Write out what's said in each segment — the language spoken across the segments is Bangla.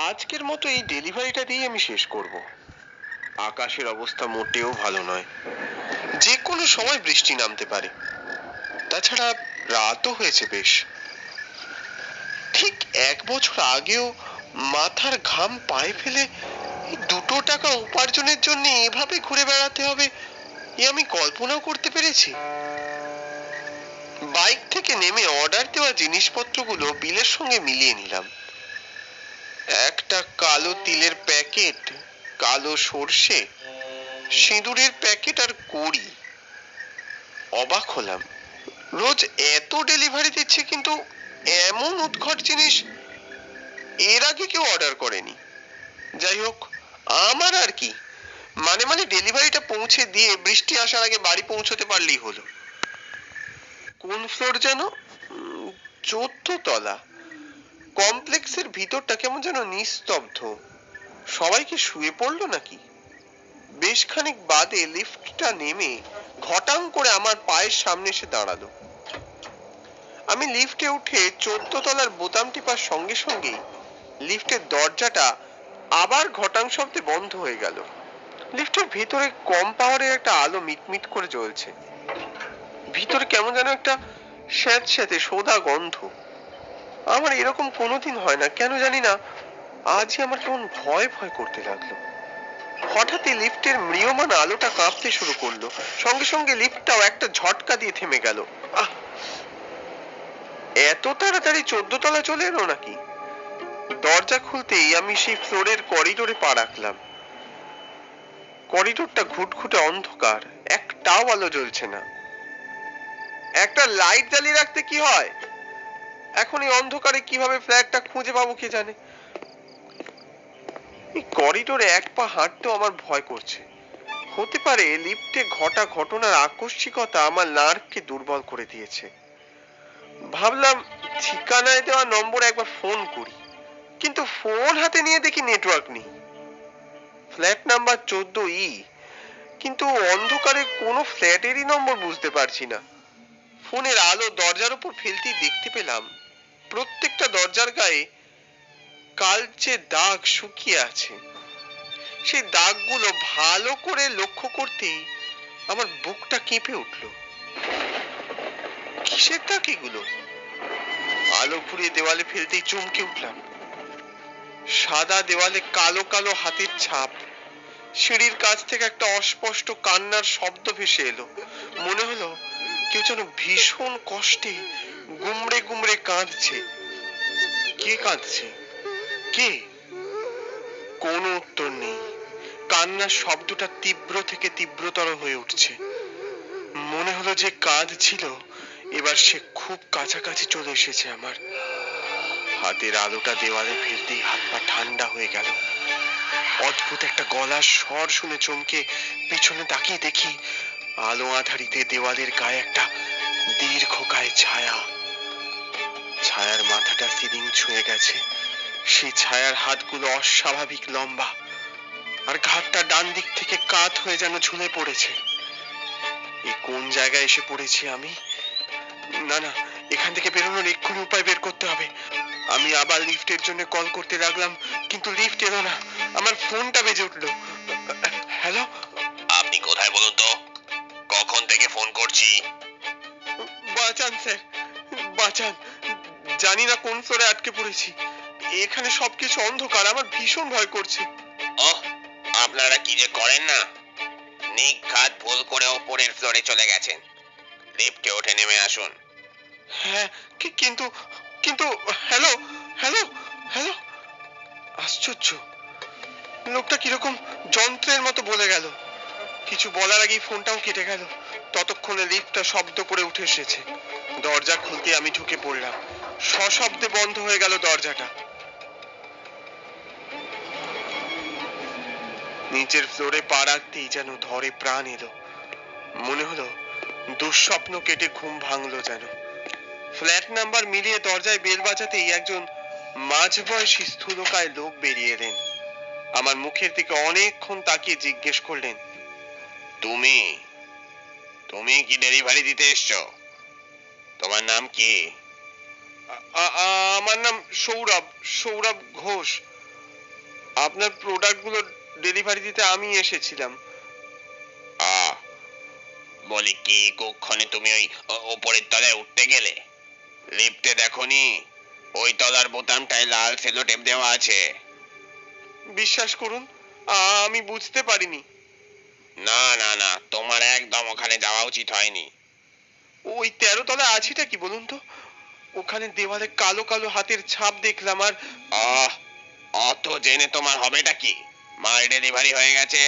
আজকের মতো এই ডেলিভারিটা দিয়ে আমি শেষ করব। আকাশের অবস্থা মোটেও ভালো নয়, যে কোনো সময় বৃষ্টি নামতে পারে। তাছাড়া রাতও হয়েছে বেশ। ঠিক 1 বছর আগেও মাথার ঘাম পায়ে ফেলে এই 2 টাকা উপার্জনের জন্য এভাবে ঘুরে বেড়াতে হবে এ আমি কল্পনাও করতে পেরেছি। বাইক থেকে নেমে অর্ডার দেওয়া জিনিসপত্রগুলো বিলের সঙ্গে মিলিয়ে নিলাম। একটা কালো তিলের প্যাকেট, কালো সর্ষে, সিঁদুরের প্যাকেট আর কড়ি। অবাক হলাম, রোজ এত ডেলিভারি দিচ্ছে কিন্তু এমন উদ্ভট জিনিস এর আগে কেউ অর্ডার করেনি। যাই হোক, আমার আর কি, মানে ডেলিভারিটা পৌঁছে দিয়ে বৃষ্টি আসার আগে বাড়ি পৌঁছতে পারলেই হলো। কোন ফ্লোর যেন? 14 তলা। কমপ্লেক্সের ভিতরটা কেমন যেন নিস্তব্ধ। সবাই কি শুয়ে পড়লো নাকি? বেশ খানিক বাদে লিফটটা নেমে ঘটাং করে আমার পায়ের সামনে এসে দাঁড়ালো। আমি লিফটে উঠে 14 তলার বোতাম টিপার সঙ্গে সঙ্গেই লিফটের দরজাটা আবার ঘটাং শব্দে বন্ধ হয়ে গেল। লিফটের ভিতরে কম পাওয়ারের একটা আলো মিটমিট করে জ্বলছে। ভিতরে কেমন যেন একটা স্যাঁতস্যাঁতে সোদা গন্ধ। আমার এরকম কোনোদিন হয় না, কেন জানি না আজই আমার কেমন ভয় ভয় করতে লাগলো। হঠাৎই লিফটের ম্রিয়মান আলোটা কাঁপতে শুরু করলো, সঙ্গে সঙ্গে লিফটটাও একটা ঝটকা দিয়ে থেমে গেল। এত তাড়াতাড়ি 14 তলা চলে এলো নাকি? দরজা খুলতেই আমি সেই ফ্লোরের করিডোরে পা রাখলাম। করিডোরটা ঘুটঘুটে অন্ধকার, একটাও আলো জ্বলছে না। একটা লাইট জ্বালিয়ে রাখতে কি হয়? এখন এই অন্ধকারে কিভাবে ফ্ল্যাটটা খুঁজে পাবো কে জানে। এই করিডোরে এক পা হাঁটতেও আমার ভয় করছে। হতে পারে লিফটে ঘটা ঘটনার আকস্মিকতা আমার নার্ভকে দুর্বল করে দিয়েছে। ভাবলাম ঠিকানায় দেওয়া নম্বরে একবার ফোন করি, কিন্তু ফোন হাতে নিয়ে দেখি নেটওয়ার্ক নেই। ফ্ল্যাট নাম্বার 14E, কিন্তু অন্ধকারে কোনো ফ্ল্যাটেরই নম্বর বুঝতে পারছি না। ফোনের আলো দরজার উপর ফেলতেই দেখতে পেলাম প্রত্যেকটা দরজার গায়ে কালচে দাগ শুকিয়ে আছে। সেই দাগগুলো ভালো করে লক্ষ্য করতেই আমার বুকটা কেঁপে উঠলো। কিসের দাগ এগুলো? আলো ঘুরিয়ে দেওয়ালে ফেলতেই চমকে উঠলাম। সাদা দেওয়ালে কালো কালো হাতের ছাপ। সিঁড়ির কাছ থেকে একটা অস্পষ্ট কান্নার শব্দ ভেসে এলো। মনে হলো কেউ যেন ভীষণ কষ্টে গুমড়ে গুমড়ে কাঁদছে। কে কাঁদছে? কে? কোনো উত্তর নেই। কান্নার শব্দটা তীব্র থেকে তীব্রতর হয়ে উঠছে। মনে হলো যে কাঁদছিল এবার সে খুব কাছাকাছি চলে এসেছে আমার। হাতের আলোটা দেওয়ালে ফেলতেই হাত পা ঠান্ডা হয়ে গেল। অদ্ভুত একটা গলার স্বর শুনে চমকে পিছনে তাকিয়ে দেখি আলো আধারিতে দেওয়ালের গায়ে একটা দীর্ঘকায় ছায়া। ছায়ার মাথাটা সিলিং ছুঁয়ে গেছে। সেই ছায়ার হাতগুলো অস্বাভাবিক লম্বা, আর ঘাটটা ডান দিক থেকে কাত হয়ে যেন ঝুলে পড়েছে। এই কোন জায়গায় এসে পড়েছি আমি? না না, এখান থেকে বেরোনোর এক্ষুনি উপায় বের করতে হবে। আমি আবার লিফটের জন্য কল করতে লাগলাম, কিন্তু লিফট এলো না। আমার ফোনটা বেজে উঠলো। হ্যালো, আপনি কোথায় বলুন তো? কখন থেকে ফোন করছি। বাঁচান স্যার, বাঁচান। জানি না কোন ফ্লোরে আটকে পড়েছি। এখানে সবকিছু অন্ধকার, আমার ভীষণ ভয় করছে। ওহ, আপনারা কি যে করেন না। নিঘাত ভুল করে ওপরের ফ্লোরে চলে গেছেন। লিফটে উঠে নেমে আসুন। হ্যাঁ, কিন্তু কিন্তু হ্যালো হ্যালো হ্যালো। আশ্চর্য, লোকটা কিরকম যন্ত্রের মতো বলে গেল। কিছু বলার আগেই ফোনটাও কেটে গেল। ততক্ষণে লিফটটা শব্দ করে উঠে এসেছে। দরজা খুলতে আমি ঢুকে পড়লাম। সশব্দে বন্ধ হয়ে গেল দরজাটা। নিচের ফ্লোরে পা রাখতেই যেন ধরে প্রাণ এলো। মনে হলো দুঃস্বপ্ন কেটে ঘুম ভাঙলো যেন। ফ্ল্যাট নাম্বার মিলিয়ে দরজায় বেল বাজাতেই একজন মাঝবয়সী স্থূলকায় লোক বেরিয়ে এলেন। আমার মুখের দিকে অনেকক্ষণ তাকিয়ে জিজ্ঞেস করলেন, তুমি তুমি কি ডেলিভারি দিতে এসছো? তোমার নাম কি? আমার নাম সৌরভ, সৌরভ ঘোষ। আপনার প্রোডাক্টগুলো ডেলিভারি দিতে আমি এসেছিলাম। আহ বলি কি কুক্ষণে তুমি ওই ওপরের তলায় উঠতে গেলে? লিফটে দেখোনি ওই তলার বোতামটায় লাল সেলো টেপ দেওয়া আছে? বিশ্বাস করুন, আমি বুঝতে পারিনি। না না না, তোমার একদম ওখানে যাওয়া উচিত হয়নি। ওই 13 তলায় আছিটা কি বলুন তো? ওখানে দেওয়ালে কালো কালো হাতের ছাপ দেখলাম। আর আহ অত জেনে তোমার হবেটা কি? মাল ডেলিভারি হয়ে গেছে,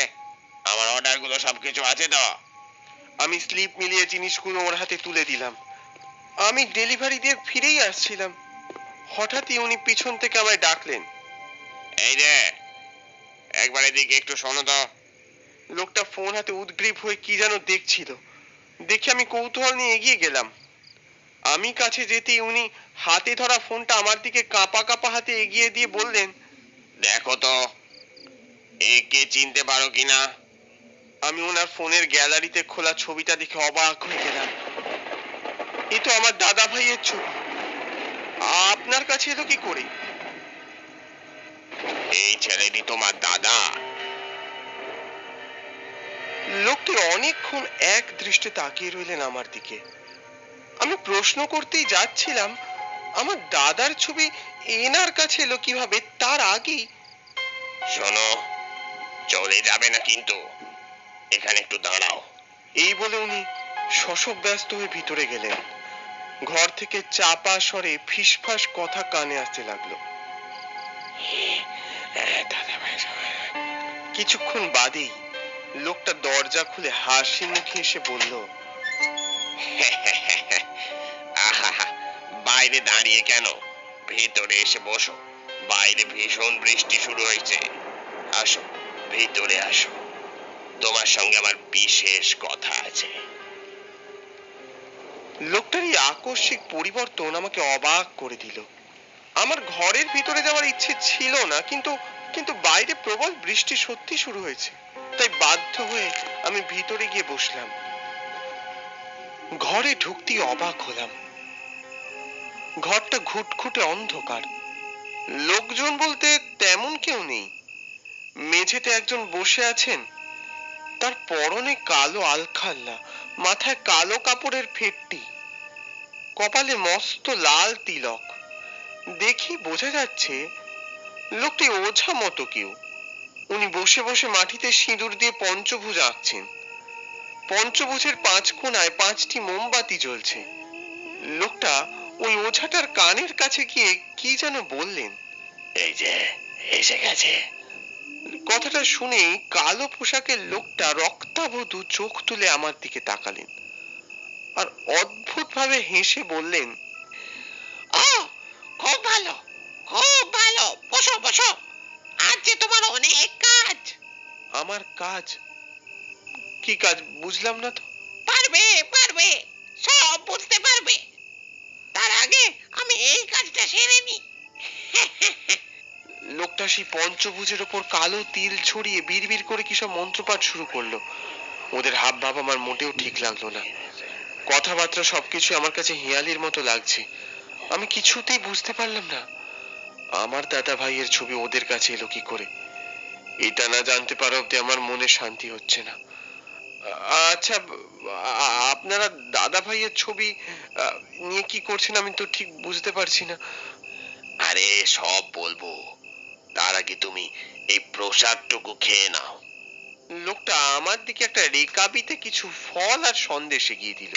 আমার অর্ডারগুলো সবকিছু আছে তো? আমি স্লিপ মিলিয়ে জিনিসগুলো ওর হাতে তুলে দিলাম। আমি ডেলিভারি দিয়ে ফিরেই আসছিলাম, হঠাৎই উনি পিছন থেকে আমায় ডাকলেন। এই যে, একবার এদিকে একটু শোনো তো। লোকটা ফোন হাতে উদগ্রীব হয়ে কি যেন দেখছিল। দেখে আমি কৌতূহল নিয়ে এগিয়ে গেলাম। আমি কাছে যেতেই উনি হাতে ধরা ফোনটা আমার দিকে কাঁপা কাঁপা হাতে এগিয়ে দিয়ে বললেন, দেখো তো একে চিনতে পারো কিনা। আমি ওনার ফোনের গ্যালারিতে খোলা ছবিটা দেখে অবাক হয়ে গেলাম। এ তো আমার দাদা ভাইয়ের ছবি। আপনার কাছে এলো কি করে? এই ছেলেটি তোমার দাদা? লোকটি অনেকক্ষণ এক দৃষ্টে তাকিয়ে রইলেন আমার দিকে। আমি প্রশ্ন করতেই যাচ্ছিলাম, আমার দাদার ছবি এনার কাছে এলো কিভাবে, তার আগেই শোনো, চলে যাবে না কিন্তু, এখানে একটু দাঁড়াও। এই বলে উনি শশব ব্যস্ত হয়ে ভিতরে গেলেন। ঘর থেকে চাপা স্বরে ফিসফাস কথা কানে আসতে লাগলো। কিছুক্ষণ বাদেই লোকটা দরজা খুলে হাসি মুখে এসে বলল, আহা, বাইরে দাঁড়িয়ে কেন, ভেতরে এসে বসো। বাইরে ভীষণ বৃষ্টি শুরু হয়েছে, আসো ভিতরে আসো, তোমার সঙ্গে আমার বিশেষ কথা আছে। লোকটার এই আকস্মিক পরিবর্তন আমাকে অবাক করে দিল। আমার ঘরের ভিতরে যাওয়ার ইচ্ছে ছিল না, কিন্তু কিন্তু বাইরে প্রবল বৃষ্টি সত্যি শুরু হয়েছে, তাই বাধ্য হয়ে আমি ভিতরে গিয়ে বসলাম। ঘরে ঢুকতেই অবাক হলাম। ঘরটা ঘুটঘুটে অন্ধকার, লোকজন বলতে তেমন কেউ নেই। মেঝেতে একজন বসে আছেন, তার পরনে কালো আলখাল্লা, মাথায় কালো কাপড়ের ফেটটি, কপালে মস্ত লাল তিলক। দেখি বোঝা যাচ্ছে লোকটি ওঝা মতো কেউ। উনি বসে বসে মাটিতে সিঁদুর দিয়ে পঞ্চভুজ আঁকছেন। পঞ্চভুজের 5 কোণায় 5টি মোমবাতি জ্বলছে। লোকটা ওই ওঝাটার কানের কাছে গিয়ে কি যেন বললেন। এই যে এসে গেছে। কথাটা শুনেই কালো পোশাকের লোকটা রক্তাভূতু চোখ তুলে আমার দিকে তাকালেন আর অদ্ভুত ভাবে হেসে বললেন, ও, খুব ভালো, খুব ভালো, বসো বসো, আজ যে তোমার অনেক কাজ। আমার কাজ? কি কাজ বুঝলাম না তো। পারবে পারবে, সব বুঝতে পারবে। তার আগে আমি এই কাজটা সেরে নি। লোকটা সেই পঞ্চভুজের ওপর কালো তিল ছড়িয়ে বিড়বিড় করে কি সব মন্ত্রপাঠ শুরু করলো। ওদের হাব ভাব আমার মোটেও ঠিক লাগলো না। কথাবার্তা সবকিছু আমার কাছে হেঁয়ালির মতো লাগছে। আমি কিছুতেই বুঝতে পারলাম না আমার দাদা ভাইয়ের ছবি ওদের কাছে এলো কি করে। এটা না জানতে পারা অব্দি আমার মনে শান্তি হচ্ছে না। আচ্ছা, আপনারা দাদা ভাইয়ের ছবি নিয়ে কি করছেন আমি তো ঠিক বুঝতে পারছি না। আরে সব বলবো, তার আগে তুমি এই প্রসাদটুকু খেয়ে নাও। লোকটা আমার দিকে একটা রেকাবিতে কিছু ফল আর সন্দেশ এগিয়ে দিল।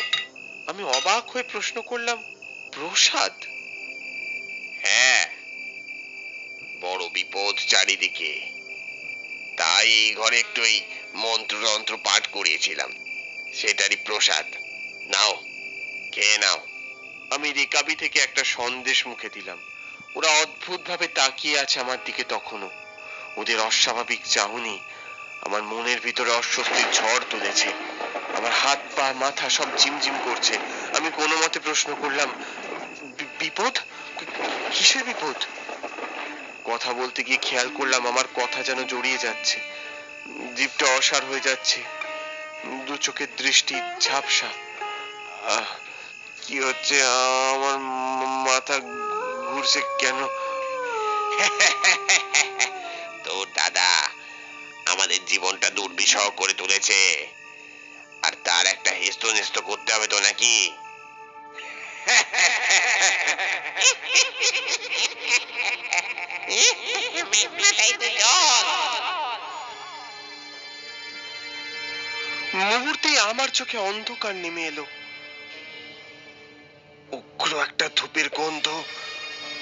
আমি অবাক হয়ে প্রশ্ন করলাম, প্রসাদ? হ্যাঁ, বড় বিপদ চারিদিকে, তাই এই ঘরে একটু এই মন্ত্রতন্ত্র পাঠ করিয়েছিলাম, সেটারই প্রসাদ। নাও, খেয়ে নাও। আমি রেকাবি থেকে একটা সন্দেশ মুখে দিলাম। ওরা অদ্ভুত ভাবে তাকিয়ে আছে আমার দিকে তখনও। ওদের অস্বাভাবিক চাহনি আমার মনের ভিতরে অস্বস্তির ঝড় তুলেছে। আমার হাত পা মাথা সব ঝিমঝিম করছে। আমি কোনো মতে প্রশ্ন করলাম, বিপদ? কিসের বিপদ? কথা বলতে গিয়ে খেয়াল করলাম আমার কথা যেন জড়িয়ে যাচ্ছে, জিভটা অসাড় হয়ে যাচ্ছে, দু চোখের দৃষ্টি ঝাপসা। কি হচ্ছে? আমার মাথা ঘুরছে কেন? তোর আমাদের জীবনটা দুর্বিষহ করে তুলেছে, আর তার একটা হেস্তনেস্ত করতে হবে তো নাকি? মুহূর্তেই আমার চোখে অন্ধকার নেমে এলো। উগ্র একটা ধূপের গন্ধ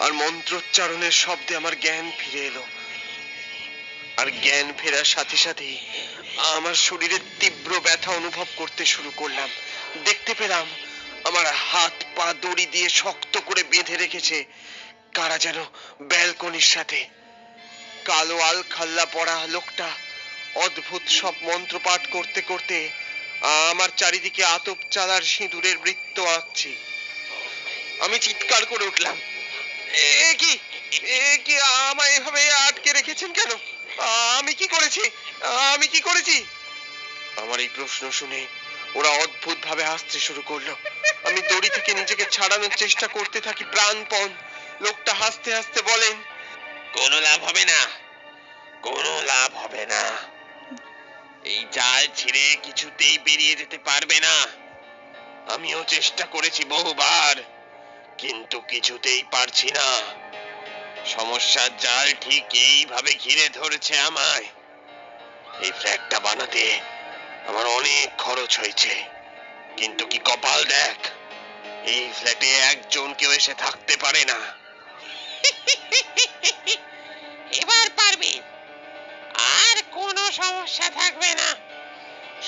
আর মন্ত্রোচ্চারণের শব্দে আমার জ্ঞান ফিরে এলো। আর জ্ঞান ফেরার সাথে সাথেই আমার শরীরে তীব্র ব্যথা অনুভব করতে শুরু করলাম। দেখতে পেলাম আমার হাত পা দড়ি দিয়ে শক্ত করে বেঁধে রেখেছে কারা যেন ব্যালকনির সাথে। কালো আল খাল্লা পরা লোকটা অদ্ভুত সব মন্ত্র পাঠ করতে করতে আমার চারিদিকে আতপ চালার সিঁদুরের বৃত্ত আঁকছে। আমি চিৎকার করে উঠলাম, এ কি, এ কি, আমায় এভাবে আটকে রেখেছেন কেন? আমি কি করেছি, আমি কি করেছি? আমার এই প্রশ্ন শুনে ওরা অদ্ভুত ভাবে হাসতে শুরু করলো। আমি দড়ি থেকে নিজেকে ছাড়ানোর চেষ্টা করতে থাকি প্রাণপণ। লোকটা হাসতে হাসতে বলেন, কোনো লাভ হবে না, কোনো লাভ হবে না। এই জাল ছিঁড়ে কিছুতেই বেরিয়ে যেতে পারবে না। আমিও চেষ্টা করেছি বহুবার, কিন্তু কিছুতেই পারছি না। সমস্যার জাল ঠিক এইভাবে ঘিরে ধরেছে আমায়। এই ফ্ল্যাটটা বানাতে আমার অনেক খরচ হয়েছে, কিন্তু কি কপাল দেখ, এই ফ্ল্যাটে একজন কেউ এসে থাকতে পারে না। এবার পারবে, আর কোনো সমস্যা থাকবে না,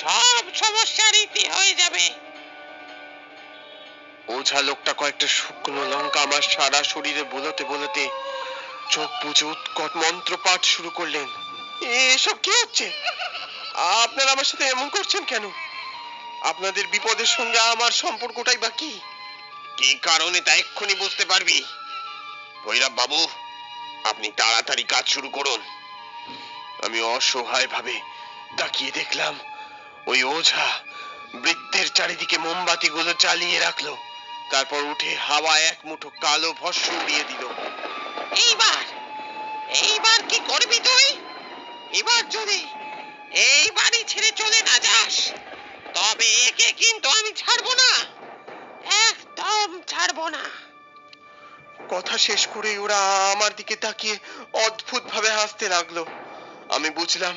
সব সমস্যার ইতি হয়ে যাবে। ওঝা লোকটা কয়েকটা শুকনো লঙ্কা আমার সারা শরীরে বোলাতে বোলাতে চোখ বুজে উৎকট মন্ত্র পাঠ শুরু করলেন। এসব কি হচ্ছে? আপনারা আমার সাথে এমন করছেন কেন? আপনাদের বিপদের সঙ্গে আমার সম্পর্কটাই বা কি? কি কারণে তা এক্ষুনি বুঝতে পারবি। ভৈরব বাবু, আপনি তাড়াতাড়ি কাজ শুরু করুন। আমি অসহায় ভাবে তাকিয়ে দেখলাম ওই ওঝা বৃত্তের চারিদিকে মোমবাতি গুলো চালিয়ে রাখলো, তারপর উঠে হাওয়ায় এক মুঠো কালো ভস্ম উড়িয়ে দিল। এইবার এইবার কি করবি তুই? এবার যদি এই বাড়ি ছেড়ে চলে না যাস, তবে একে কিন্তু আমি ছাড়বো না, একদম ছাড়বো না। কথা শেষ করে ওরা আমার দিকে তাকিয়ে অদ্ভুত ভাবে হাসতে লাগলো। আমি বুঝলাম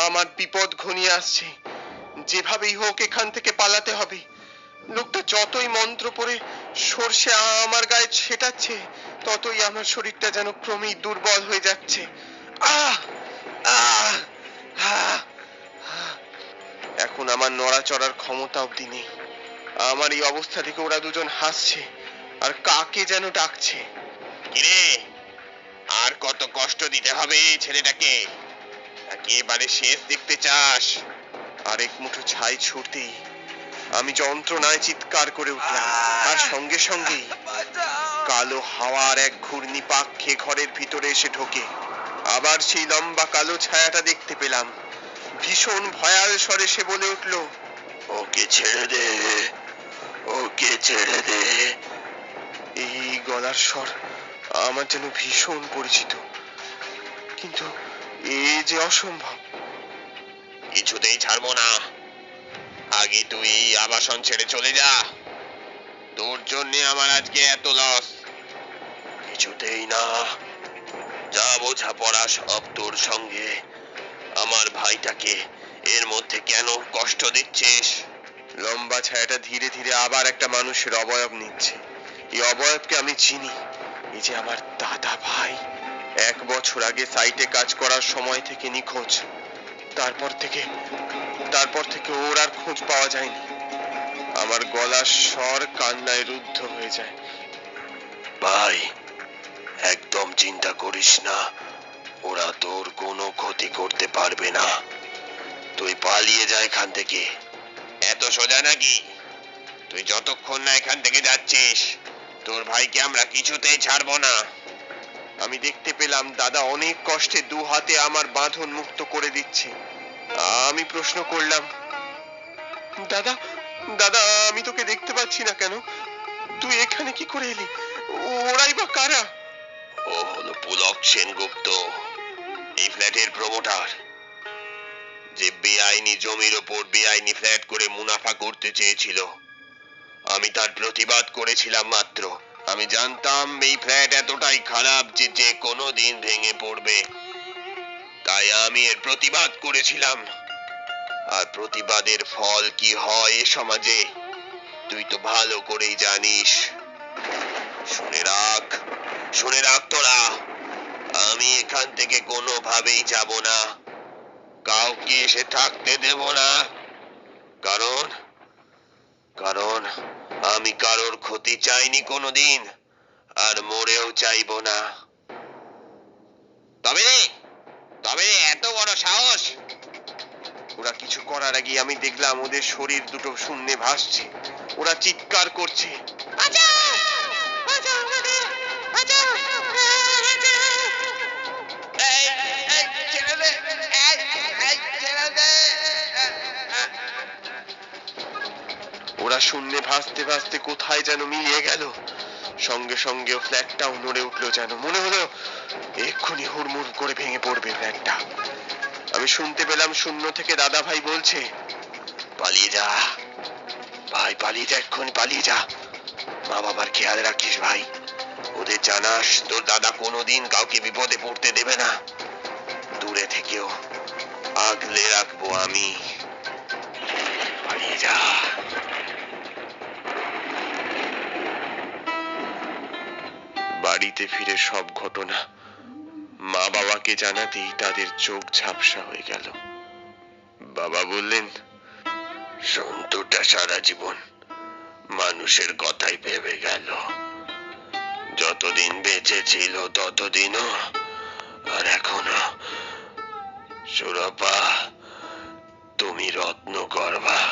আমার বিপদ ঘনিয়ে আসছে। যেভাবেই হোক এখান থেকে পালাতে হবে। লোকটা যতই মন্ত্র পড়ে সর্ষে আমার গায়ে ছেটাচ্ছে, ততই আমার শরীরটা যেন ক্রমেই দুর্বল হয়ে যাচ্ছে। আহ আহ আহ এখন আমার নড়াচড়ার ক্ষমতা অবধি নেই। আমার এই অবস্থা থেকে ওরা দুজন হাসছে আর কাকে যেন ডাকছে। কিরে, আর কত কষ্ট দিতে হবে এই ছেলেটাকে? একেবারে শেষ দেখতে চাস? আরেক মুঠো ছাই ছুটতেই আমি যন্ত্রণায় চিৎকার করে উঠলাম, আর সঙ্গে সঙ্গেই কালো হাওয়ার এক ঘূর্ণি পাক খেয়ে ঘরের ভিতরে এসে ঢোকে। আবার সেই লম্বা কালো ছায়াটা দেখতে পেলাম। ভীষণ ভয়াল স্বরে সে বলে উঠল, ওকে ছেড়ে দে, ওকে ছেড়ে দে। এই গলার স্বর আমার যেন ভীষণ পরিচিত, কিন্তু এ যে অসম্ভব। কিছুতেই ছাড়বো না। আগে তুই এই আবাসন ছেড়ে চলে যা। তোর জন্যে আমার আজকে এত লস। কিছুতেই না। যা বোঝাপড়া সব তোর সঙ্গে। আমার ভাইটাকে এর মধ্যে কেন কষ্ট দিচ্ছিস? লম্বা ছায়াটা ধীরে ধীরে আবার একটা মানুষের অবয়ব নিচ্ছে। এই অবয়বকে আমি চিনি। এই যে আমার দাদা ভাই, 1 বছর আগে সাইটে কাজ করার সময় থেকে নিখোঁজ। তারপর থেকে ওর আর খোঁজ পাওয়া যায়নি। আমার গলার স্বর কান্নায় রুদ্ধ হয়ে যায়। ভাই, একদম চিন্তা করিস না, ওরা তোর কোনো ক্ষতি করতে পারবে না। তুই পালিয়ে যা এখান থেকে। এত সোজা নাকি? তুই যতক্ষণ না এখান থেকে যাচ্ছিস, তোর ভাইকে আমরা কিছুতেই ছাড়বো না। আমি দেখতে পেলাম দাদা অনেক কষ্টে 2 হাতে আমার বাঁধন মুক্ত করে দিচ্ছে। আমি প্রশ্ন করলাম, দাদা, দাদা, আমি তোকে দেখতে পাচ্ছি না কেন? তুই এখানে কি করে এলি? ওরাই বা কারা? ও হলো পুলক সেনগুপ্ত, এই ফ্ল্যাটের প্রমোটার। যে বেআইনি জমির ওপর বেআইনি ফ্ল্যাট করে মুনাফা করতে চেয়েছিল। আমি তার প্রতিবাদ করেছিলাম মাত্র। আমি জানতাম এই ফ্ল্যাট এতটাই খারাপ যে যে কোনো দিন ভেঙে পড়বে, তাই আমি এর প্রতিবাদ করেছিলাম। আর প্রতিবাদের ফল কি হয় এ সমাজে তুই তো ভালো করেই জানিস। শুনে রাখ, শুনে রাখ তোরা, আমি এখান থেকে কোনোভাবেই যাব না, কাউকে এসে থাকতে দেব না। কারণ কারণ আমি কারোর ক্ষতি চাইনি কোনোদিন, আর মরেও চাইবো না। তবে তবে এত বড় সাহস! ওরা কিছু করার আগে আমি দেখলাম ওদের শরীর দুটো শূন্যে ভাসছে। ওরা চিৎকার করছে, এই, এই, ছেড়ে দে, এই, এই, ছেড়ে দে। ওরা শূন্যে ভাসতে ভাসতে কোথায় যেন মিলিয়ে গেল। সঙ্গে সঙ্গে ফ্ল্যাটটাও নড়ে উঠলো, যেন মনে হলো এক্ষুনি হুড়মুড় করে ভেঙে পড়বে ফ্ল্যাটটা। আমি শুনতে পেলাম শূন্য থেকে দাদা ভাই বলছে, পালিয়ে যা ভাই, পালিয়ে যা, এক্ষুনি পালিয়ে যা। মা বাবার খেয়াল রাখিস ভাই, ওদের জানাস তোর দাদা কোনোদিন কাউকে বিপদে পড়তে দেবে না। দূরে থেকেও আগলে রাখবো আমি। পালিয়ে যা। বাড়িতে ফিরে সব ঘটনা মা বাবাকে জানাতেই তাদের চোখ ঝাপসা হয়ে গেল। বাবা বললেন, সন্তুটা সারা জীবন মানুষের কথাই ভেবে গেল। যতদিন বেঁচে ছিল ততদিনও, আর এখনো। সুরপা, তুমি রত্ন গর্ভা।